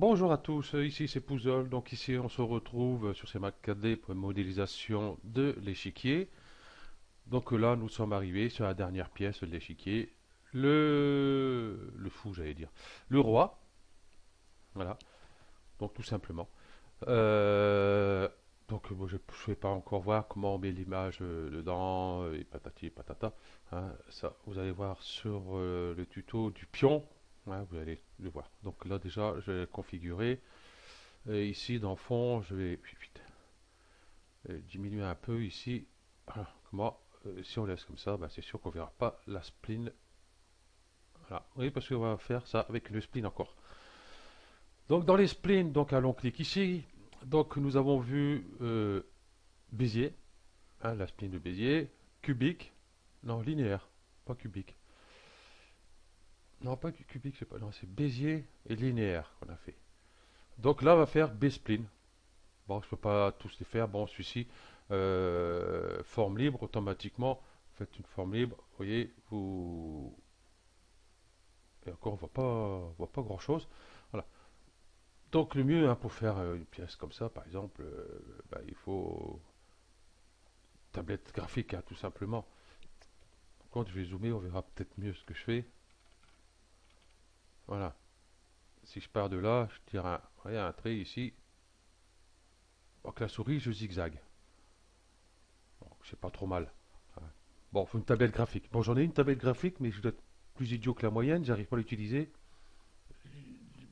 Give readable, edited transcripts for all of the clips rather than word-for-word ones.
Bonjour à tous, ici c'est Pouzol. Donc ici on se retrouve sur ces Mac4D pour une modélisation de l'échiquier. Donc là nous sommes arrivés sur la dernière pièce de l'échiquier, le fou j'allais dire, le roi. Voilà, donc tout simplement. Euh, bon, je ne vais pas encore voir comment on met l'image dedans et patati et patata, hein. Ça vous allez voir sur le tuto du pion, hein, vous allez le voir. Donc là déjà je vais configurer. Et ici, dans le fond, je vais diminuer un peu ici. Voilà. Comment si on laisse comme ça, bah, c'est sûr qu'on verra pas la spline. Voilà. Oui, parce qu'on va faire ça avec le spline encore. Donc dans les splines, donc allons clic ici. Donc nous avons vu Bézier, hein, la spline de Bézier, cubique, non linéaire, pas cubique. Non, pas cubique, c'est pas, non, c'est Bézier et linéaire qu'on a fait. Donc là, on va faire B-spline. Bon, je ne peux pas tous les faire. Bon, celui-ci, forme libre, automatiquement, faites une forme libre. Vous voyez, vous. Et encore, on voit pas grand-chose. Voilà. Donc, le mieux, hein, pour faire une pièce comme ça, par exemple, bah, il faut tablette graphique, hein, tout simplement. Quand je vais zoomer, on verra peut-être mieux ce que je fais. Voilà. Si je pars de là, je tire voyez, un trait ici. Donc, la souris, je zigzague. Bon, c'est pas trop mal. Hein. Bon, il faut une tablette graphique. Bon, j'en ai une tablette graphique, mais je dois être plus idiot que la moyenne, j'arrive pas à l'utiliser.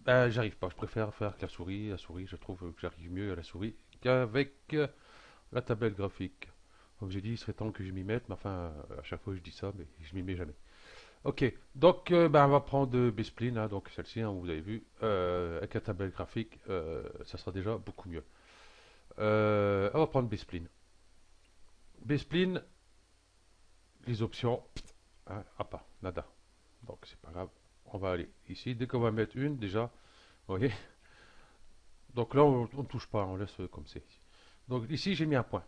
Ben, j'arrive pas, je préfère faire avec la souris. La souris, je trouve que j'arrive mieux à la souris qu'avec la tablette graphique. Comme j'ai dit, il serait temps que je m'y mette, mais enfin, à chaque fois je dis ça, mais je m'y mets jamais. Ok, donc ben, on va prendre Bspline, hein, donc celle-ci, hein, vous avez vu, avec la tablette graphique, ça sera déjà beaucoup mieux. On va prendre Bspline. Bspline, les options, hein, ah pas, nada. Donc c'est pas grave, on va aller ici. Dès qu'on va mettre une, déjà, vous voyez, donc là on ne touche pas, on laisse comme c'est. Donc ici j'ai mis un point.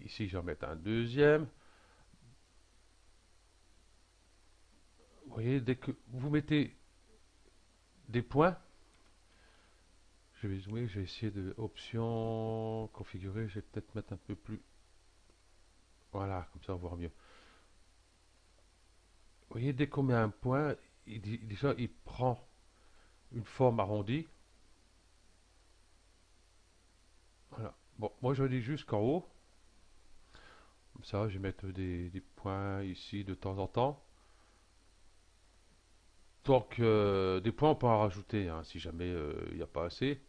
Ici je vais en mettre un deuxième. Vous voyez, dès que vous mettez des points, je vais zoomer, je vais essayer de option configurer, je vais peut-être mettre un peu plus. Voilà, comme ça on voit mieux. Vous voyez, dès qu'on met un point, déjà il prend une forme arrondie. Voilà. Bon, moi je dis jusqu'en haut. Comme ça, je vais mettre des points ici de temps en temps. Donc, des points, on peut en rajouter, hein, si jamais il n'y a pas assez.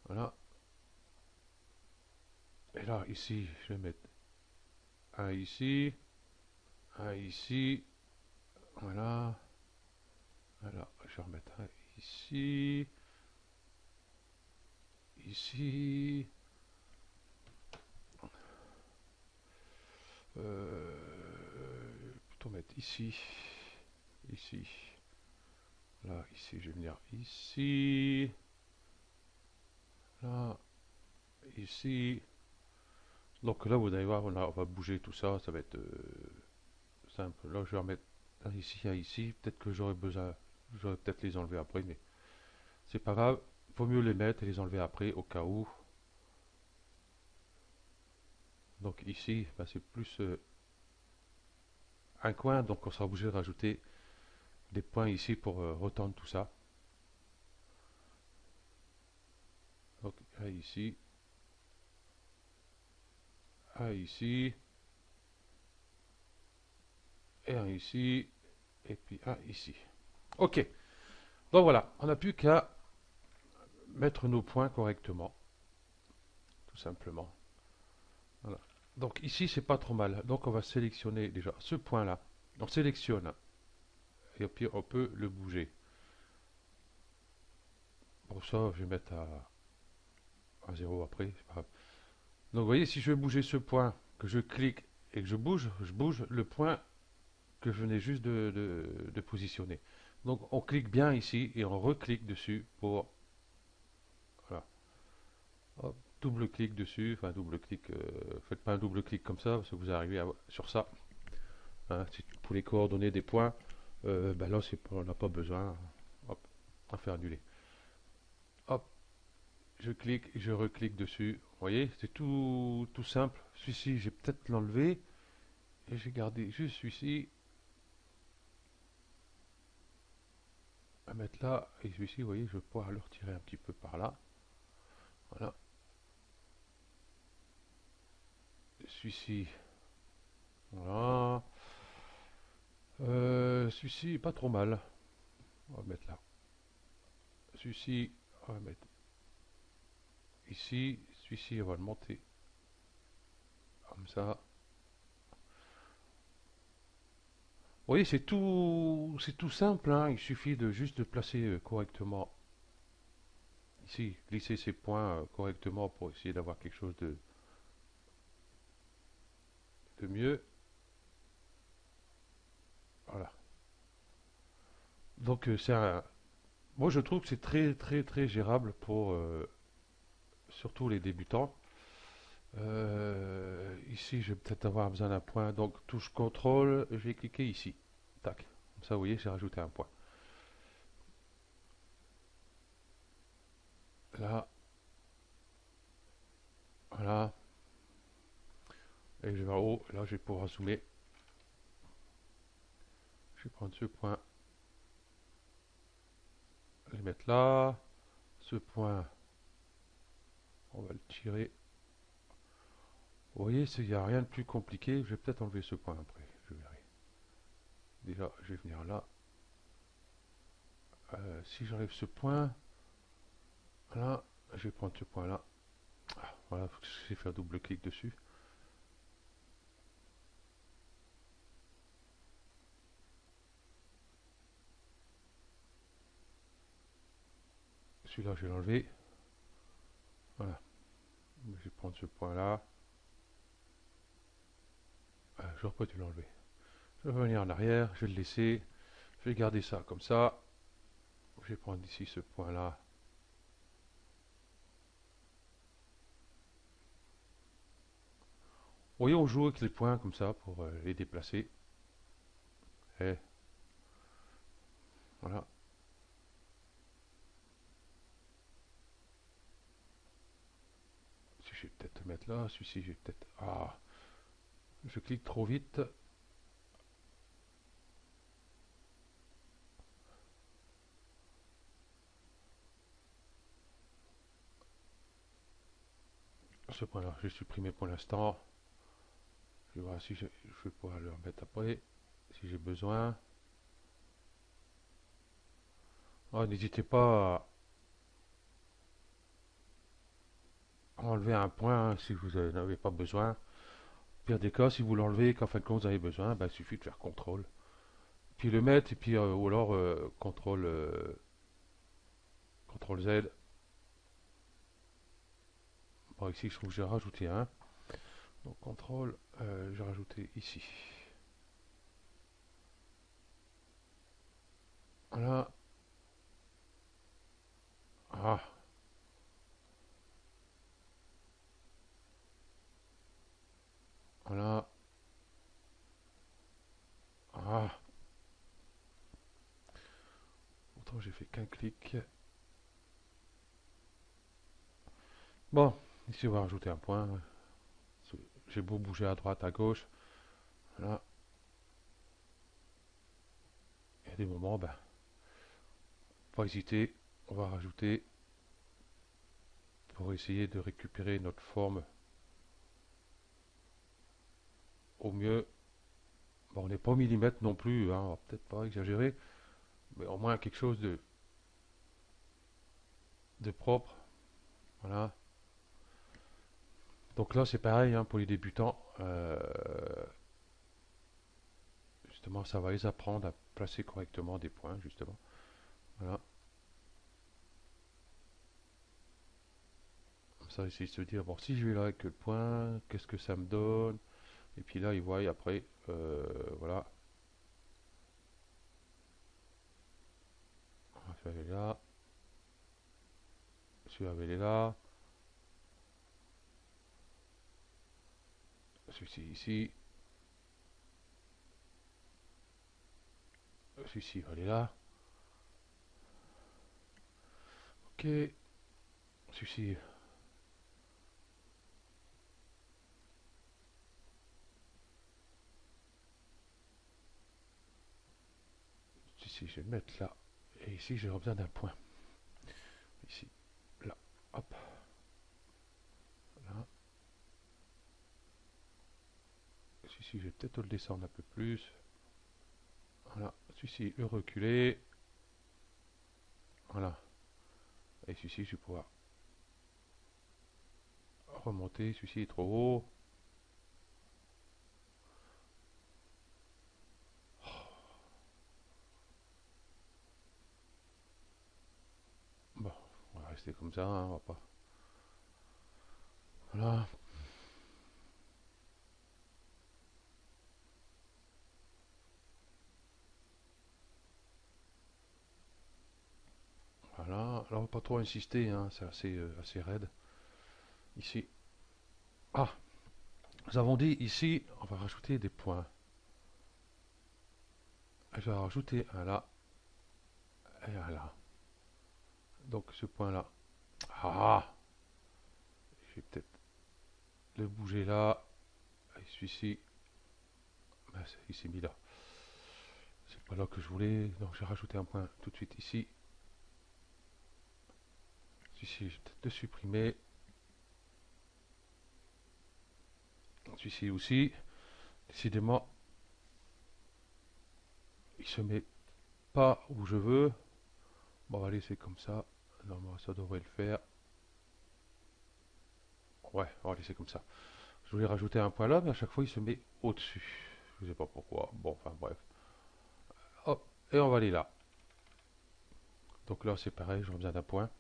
Voilà. Et là, ici, je vais mettre un ici, un ici. Voilà. Voilà. Je vais remettre un ici, ici. Plutôt mettre ici, ici. Là, ici, je vais venir ici. Là, ici. Donc là, vous allez voir, on va bouger tout ça. Ça va être simple. Là, je vais remettre un ici, un ici. Peut-être que j'aurais besoin, j'aurais peut-être les enlever après, mais c'est pas grave. Vaut mieux les mettre et les enlever après au cas où. Donc ici, bah, c'est plus un coin, donc on sera obligé de rajouter des points ici pour retendre tout ça. Donc un ici, un ici, et un ici, et puis un ici. Ok, donc voilà, on n'a plus qu'à mettre nos points correctement, tout simplement. Voilà. Donc ici, c'est pas trop mal. Donc on va sélectionner déjà ce point-là. On sélectionne et puis on peut le bouger. Pour ça, je vais mettre à 0 après. Donc vous voyez, si je veux bouger ce point, que je clique et que je bouge le point que je venais juste de positionner. Donc on clique bien ici et on reclique dessus pour... Voilà. Hop, double clic dessus, enfin double clic, faites pas un double clic comme ça parce que vous arrivez sur ça. Hein, pour les coordonnées des points, ben là on n'a pas besoin. Hop, on va faire annuler. je clique et je reclique dessus. Vous voyez, c'est tout simple. Celui-ci, j'ai peut-être l'enlever et j'ai gardé juste celui-ci à mettre là. Et celui-ci, vous voyez, je vais pouvoir le retirer un petit peu par là. Voilà. Celui-ci, voilà. Celui-ci, pas trop mal. On va mettre là. Celui-ci, on va mettre ici. Celui-ci, on va le monter comme ça. Vous voyez, c'est tout simple, hein. Il suffit de juste de placer correctement ici, glisser ces points correctement pour essayer d'avoir quelque chose de mieux. Voilà. Donc moi je trouve que c'est très gérable pour surtout les débutants. Ici, je vais peut-être avoir besoin d'un point. Donc, touche contrôle, je vais cliquer ici. Tac. Comme ça, vous voyez, j'ai rajouté un point. Là, voilà. Et je vais en haut. Là, je vais pouvoir zoomer. Je vais prendre ce point. Je vais le mettre là. Ce point, on va le tirer. Vous voyez, il n'y a rien de plus compliqué. Je vais peut-être enlever ce point après. Je verrai. Déjà, je vais venir là. Si j'enlève ce point, là, je vais prendre ce point là. Voilà, il faut que je faire double clic dessus. Celui-là, je vais l'enlever. Voilà. Je vais prendre ce point là. J'aurais pas dû l'enlever. Je vais revenir en arrière, je vais le laisser. Je vais garder ça comme ça. Je vais prendre ici ce point là. Vous voyez, on joue avec les points comme ça pour les déplacer. Et voilà. Si je vais peut-être le mettre là, celui-ci, je vais peut-être. Ah, je clique trop vite. Ce point-là, je vais supprimer pour l'instant. Je vais voir si je vais pouvoir le remettre après, si j'ai besoin. Oh, n'hésitez pas à enlever un point si vous n'en avez pas besoin. Pire des cas, si vous l'enlevez qu'en fin de compte vous avez besoin, ben, il suffit de faire CTRL. Puis le mettre, et puis, ou alors CTRL Z. Bon, ici, je trouve que j'ai rajouté un. Donc, CTRL, j'ai rajouté ici. Voilà. Ah. Voilà. Ah. Pourtant, j'ai fait qu'un clic. Bon, ici, on va rajouter un point. J'ai beau bouger à droite, à gauche. Voilà. Il y a des moments, ben, pas hésiter. On va rajouter pour essayer de récupérer notre forme au mieux. Bon, on n'est pas au millimètre non plus, hein, on va peut-être pas exagérer, mais au moins quelque chose de propre. Voilà. Donc là, c'est pareil hein, pour les débutants. Justement, ça va les apprendre à placer correctement des points, justement. Voilà. Comme ça, essayer de se dire, bon, si je vais là avec le point, qu'est-ce que ça me donne? Et puis là, ils voient après, voilà. On va faire aller là. Celui-là va aller là. Celui-ci ici. Celui-ci va aller là. Ok. Celui-ci, celui-ci, je vais le mettre là. Et ici, j'ai besoin d'un point. Ici, là, hop, là. Celui-ci, je vais peut-être le descendre un peu plus. Voilà, celui-ci, le reculer. Voilà. Et celui-ci, je vais pouvoir remonter. Celui-ci est trop haut. Bon, on va rester comme ça, hein, on va pas. Voilà. Voilà. Alors, on va pas trop insister, hein, c'est assez raide. Ici. Ah, nous avons dit ici, on va rajouter des points. Je vais rajouter un là et un là. Donc ce point là. Ah, je vais peut-être le bouger là. Et celui-ci, ben, il s'est mis là. C'est pas là que je voulais. Donc je vais rajouter un point tout de suite ici. Celui-ci, je vais peut-être le supprimer. Celui-ci aussi. Décidément, il se met pas où je veux. Bon, on va laisser comme ça. Normalement, ça devrait le faire. Ouais, on va laisser comme ça. Je voulais rajouter un point là, mais à chaque fois, il se met au-dessus. Je sais pas pourquoi. Bon, enfin bref. Hop, et on va aller là. Donc là, c'est pareil, j'aurai besoin d'un point.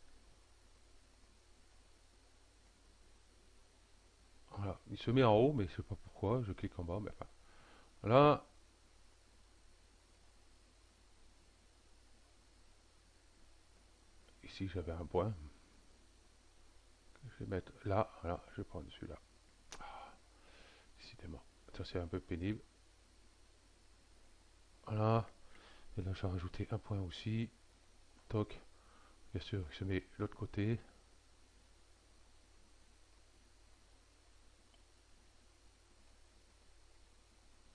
Voilà, il se met en haut, mais je sais pas pourquoi. Je clique en bas, mais enfin. Voilà. Ici, j'avais un point. Je vais mettre là. Voilà, je vais prendre celui-là. Ah, décidément. Ça, c'est un peu pénible. Voilà. Et là, je vais rajouter un point aussi. Toc. Bien sûr, il se met de l'autre côté.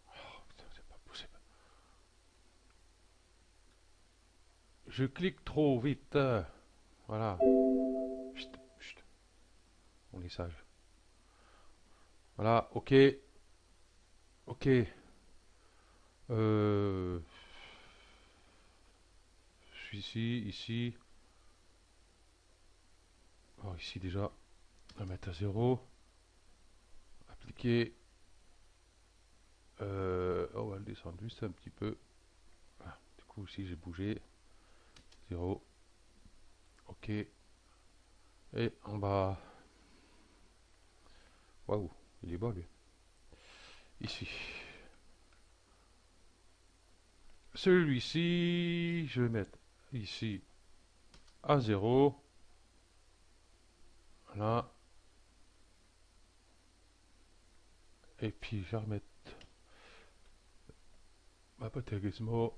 Oh, putain, c'est pas possible. Je clique trop vite. Voilà. Chut, chut. On est sage. Voilà, ok. Ok. Euh, je suis ici, ici. Alors ici déjà, on va mettre à 0. Appliquer. On va le descendre juste un petit peu. Ah, du coup, ici, j'ai bougé. 0. Ok. Et en bas. Waouh, il est beau lui. Ici. Celui-ci, je vais mettre ici à 0. Voilà. Et puis, je vais remettre ma pâte à gizmo.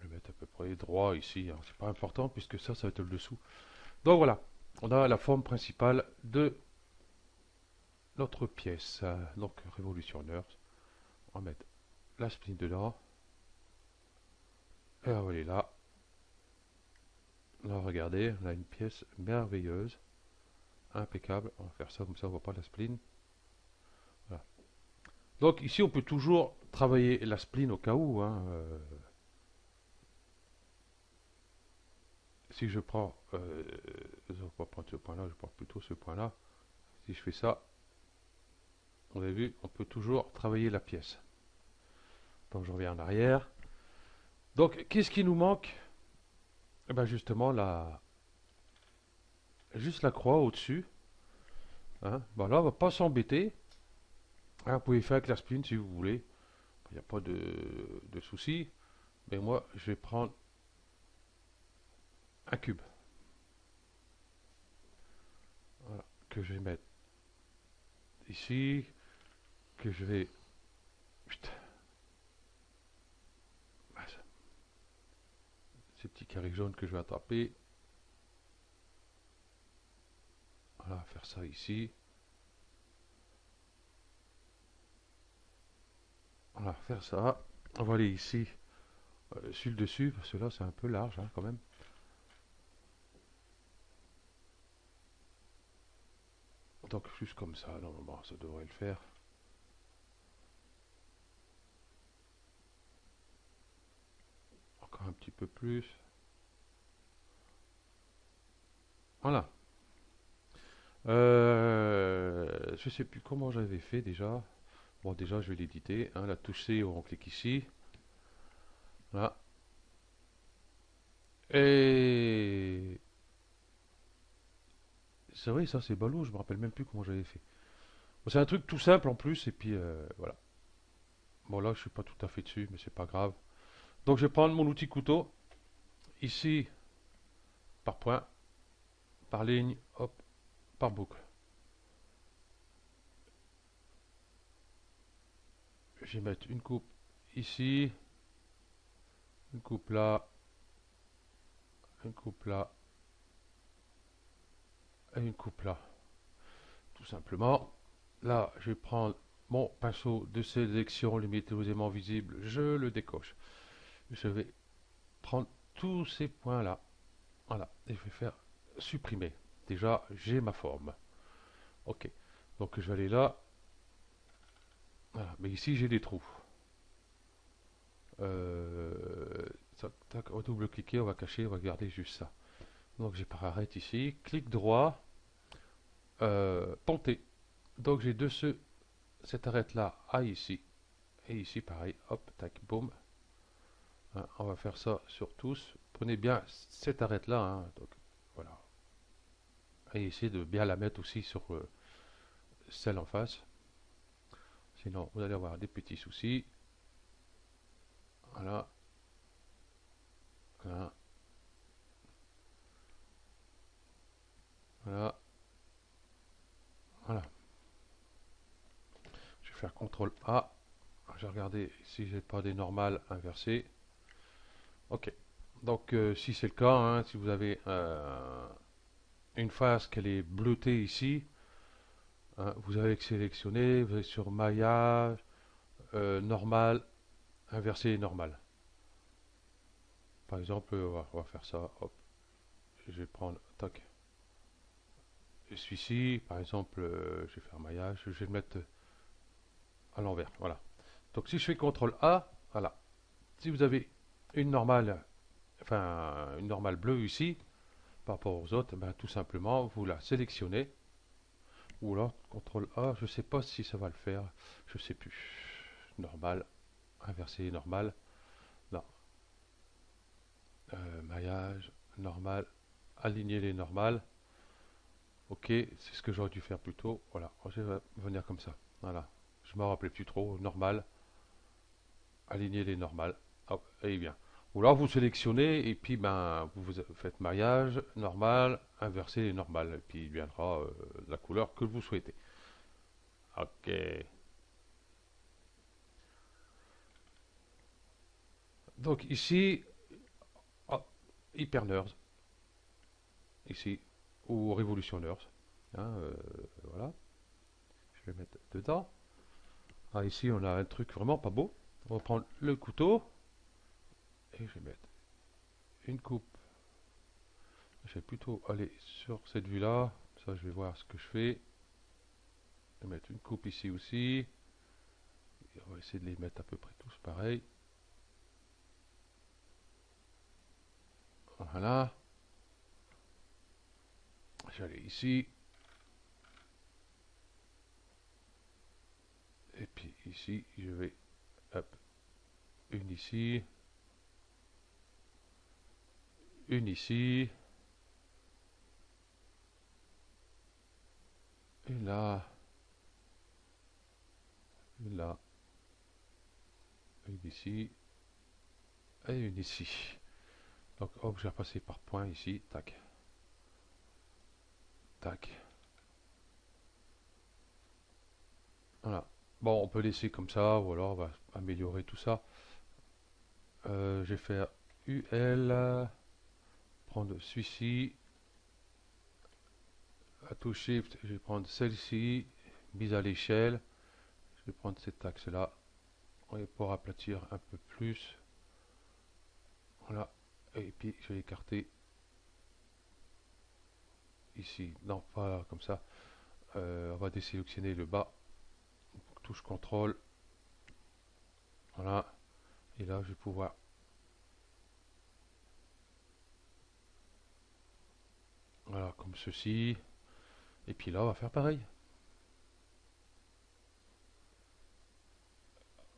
Le mettre à peu près droit ici, hein. C'est pas important puisque ça va être le dessous. Donc voilà, on a la forme principale de notre pièce. Donc révolutionneur. On va mettre la spline dedans. Et on va aller là. Là, regardez, on a une pièce merveilleuse. Impeccable. On va faire ça comme ça, on voit pas la spline. Voilà. Donc ici, on peut toujours travailler la spline au cas où, hein. Si je prends, je vais pas prendre ce point-là, je prends plutôt ce point-là. Si je fais ça, vous avez vu, on peut toujours travailler la pièce. Donc je reviens en arrière. Donc qu'est-ce qui nous manque? Eh ben justement juste la croix au-dessus. Hein. Bon là, on va pas s'embêter. Hein, vous pouvez faire avec la spline si vous voulez. Il n'y a pas de souci. Mais moi, je vais prendre un cube. Voilà, que je vais mettre ici. Que je vais... Putain. ces petits carrés jaunes que je vais attraper. Voilà, faire ça ici. Voilà, faire ça. On va aller ici sur le dessus, parce que là c'est un peu large hein, quand même. Donc juste comme ça, normalement ça devrait le faire. Encore un petit peu plus. Voilà. Je sais plus comment j'avais fait déjà. Bon, déjà, je vais l'éditer. Hein, la touche C, on clique ici. Voilà. Et c'est vrai, ça c'est ballot. Je me rappelle même plus comment j'avais fait. Bon, c'est un truc tout simple en plus. Et puis voilà. Bon, là, je suis pas tout à fait dessus, mais c'est pas grave. Donc, je vais prendre mon outil couteau. Ici, par point, par ligne, hop, par boucle. Je vais mettre une coupe ici, une coupe là, une coupe là, et une coupe là. Tout simplement. Là, je vais prendre mon pinceau de sélection limite aux aimants visibles, je le décoche. Je vais prendre tous ces points-là. Voilà, et je vais faire supprimer. Déjà, j'ai ma forme. Ok, donc je vais aller là. Voilà, mais ici j'ai des trous. Tac, tac, on va double-cliquer, on va cacher, on va garder juste ça. Donc j'ai par arrête ici, clic droit, ponter. Donc j'ai cette arête là à ici. Et ici pareil, hop, tac, boum. Hein, on va faire ça sur tous. Prenez bien cette arête là. Hein, donc voilà. Et essayez de bien la mettre aussi sur celle en face. Sinon vous allez avoir des petits soucis. Voilà. Voilà. Voilà. Voilà. Je vais faire CTRL A. Je vais regarder si j'ai pas des normales inversées. Ok. Donc si c'est le cas, hein, si vous avez une face qu'elle est bleutée ici, hein, vous avez sélectionné, vous allez sur maillage, normal, inversé et normal. Par exemple, on va faire ça. Hop, je vais prendre, tac, celui-ci, par exemple, je vais faire maillage, je vais le mettre à l'envers. Voilà. Donc si je fais CTRL A, voilà. Si vous avez une normale, enfin une normale bleue ici, par rapport aux autres, ben, tout simplement, vous la sélectionnez. Ou alors, CTRL A, je ne sais pas si ça va le faire. Je ne sais plus. Normal, inversé, normal. Là. Maillage, normal, aligner les normales. Ok, c'est ce que j'aurais dû faire plus tôt. Voilà, je vais venir comme ça. Voilà, je ne me rappelais plus trop. Normal, aligner les normales. Hop, et bien. Ou alors vous sélectionnez et puis ben vous faites maillage, normal, inversé et normal. Et puis il viendra la couleur que vous souhaitez. Ok. Donc ici, oh, Hyper Nerds, ici, ou Revolutionneurs. Hein, voilà, je vais mettre dedans. Ah, ici, on a un truc vraiment pas beau. On va prendre le couteau et je vais mettre une coupe. Je vais plutôt aller sur cette vue-là. Ça, je vais voir ce que je fais. Je vais mettre une coupe ici aussi. Et on va essayer de les mettre à peu près tous pareil. Voilà. Je vais aller ici. Et puis ici, je vais, hop, une ici, une ici, une là, une là, une ici, et une ici. Donc hop, je vais repasser par point ici, tac, tac. Voilà. Bon, on peut laisser comme ça, ou alors on va améliorer tout ça. Je vais faire UL, prendre celui-ci, à touche Shift, je vais prendre celle-ci, mise à l'échelle, je vais prendre cet axe-là, et pour aplatir un peu plus, voilà, et puis je vais écarter ici, non pas comme ça, on va désélectionner le bas, touche CTRL, voilà, et là je vais pouvoir, voilà, comme ceci, et puis là on va faire pareil.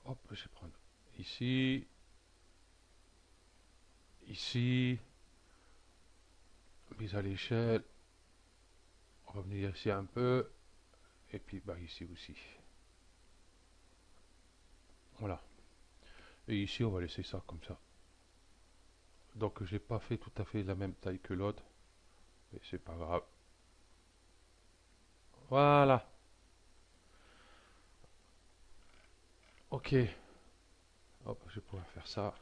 Hop, je vais prendre ici, ici, mise à l'échelle, revenir ici un peu, et puis bah, ici aussi. Voilà. Et ici, on va laisser ça comme ça. Donc, j'ai pas fait tout à fait la même taille que l'autre, mais c'est pas grave. Voilà. Ok. Hop, je vais pouvoir faire ça.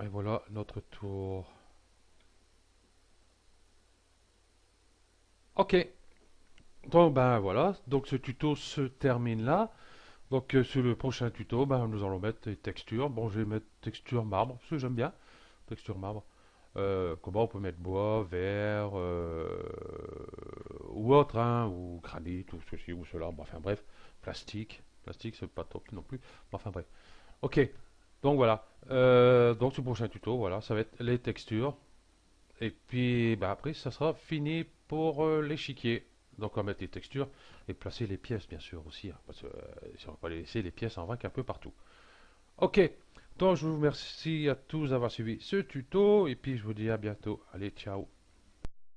Et voilà notre tour. Ok. Donc, ben voilà. Donc, ce tuto se termine là. Donc, sur le prochain tuto, ben, nous allons mettre des textures. Bon, je vais mettre texture marbre, parce que j'aime bien. Texture marbre. Comment on peut mettre bois, verre, ou autre, hein, ou granit, ou ceci, ou cela. Bon, enfin bref, plastique. Plastique, c'est pas top non plus. Bon, enfin bref. Ok, donc voilà. Donc ce prochain tuto, voilà, ça va être les textures. Et puis bah, après, ça sera fini pour l'échiquier. Donc on va mettre les textures et placer les pièces, bien sûr, aussi, hein, parce que si on va pas les laisser les pièces en vrac un peu partout. Ok, donc je vous remercie à tous d'avoir suivi ce tuto, et puis je vous dis à bientôt. Allez, ciao.